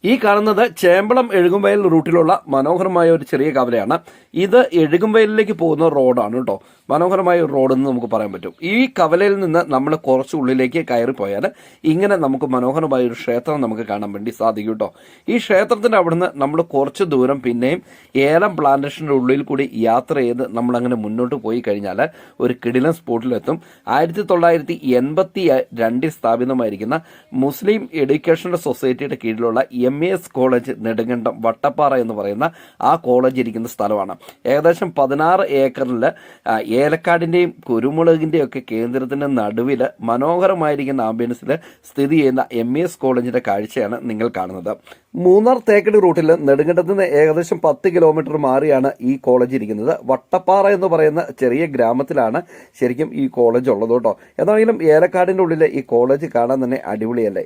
ഈ കാണുന്നത് ചേമ്പളം എഴുകുംവയൽ റൂട്ടിലുള്ള മനോഹരമായ ഒരു ചെറിയ കവലയാണ്. ഇത് എഴുകുംവയലിലേക്ക് പോകുന്ന റോഡാണ് കേട്ടോ. മനോഹരമായ ഒരു റോഡെന്ന് നമുക്ക് പറയാൻ പറ്റും. ഈ കവലയിൽ നിന്ന് നമ്മൾ കുറച്ച് ഉള്ളിലേക്ക് കയറിപ്പോയാൽ ഇങ്ങനെ നമുക്ക് മനോഹരമായ ഒരു ക്ഷേത്രം നമുക്ക് കാണാൻ വേണ്ടി സാധിക്കും കേട്ടോ. ഈ ക്ഷേത്രത്തിൻ്റെ അവിടുന്ന് നമ്മൾ കുറച്ച് ദൂരം പിന്നെയും ഏലം പ്ലാന്റേഷൻ്റെ ഉള്ളിൽ കൂടി യാത്ര ചെയ്ത് നമ്മളങ്ങനെ മുന്നോട്ട് പോയി കഴിഞ്ഞാൽ ഒരു കിടിലൻ സ്പോട്ടിലെത്തും. 1982 സ്ഥാപിതമായിരിക്കുന്ന മുസ്ലിം എഡ്യൂക്കേഷണൽ സൊസൈറ്റിയുടെ കീഴിലുള്ള MES കോളേജ് നെടുങ്കണ്ടം വട്ടപ്പാറ എന്ന് പറയുന്ന ആ കോളേജ് ഇരിക്കുന്ന സ്ഥലമാണ്. ഏകദേശം 16 ഏക്കറിൽ ഏലക്കാടിൻ്റെയും കുരുമുളകിൻ്റെയും ഒക്കെ കേന്ദ്രത്തിൻ്റെ നടുവിൽ മനോഹരമായിരിക്കുന്ന ആംബിയൻസിൽ സ്ഥിതി ചെയ്യുന്ന MES കോളേജിൻ്റെ കാഴ്ചയാണ് നിങ്ങൾ കാണുന്നത്. മൂന്നാർ തേക്കടി റൂട്ടിൽ നെടുങ്കണ്ടത്ത് നിന്ന് ഏകദേശം 10 കിലോമീറ്റർ മാറിയാണ് ഈ കോളേജ് ഇരിക്കുന്നത്. വട്ടപ്പാറ എന്ന് പറയുന്ന ചെറിയ ഗ്രാമത്തിലാണ് ശരിക്കും ഈ കോളേജ് ഉള്ളത് കേട്ടോ. എന്നാണെങ്കിലും ഏലക്കാടിൻ്റെ ഉള്ളിൽ ഈ കോളേജ് കാണാൻ തന്നെ അടിപൊളിയല്ലേ.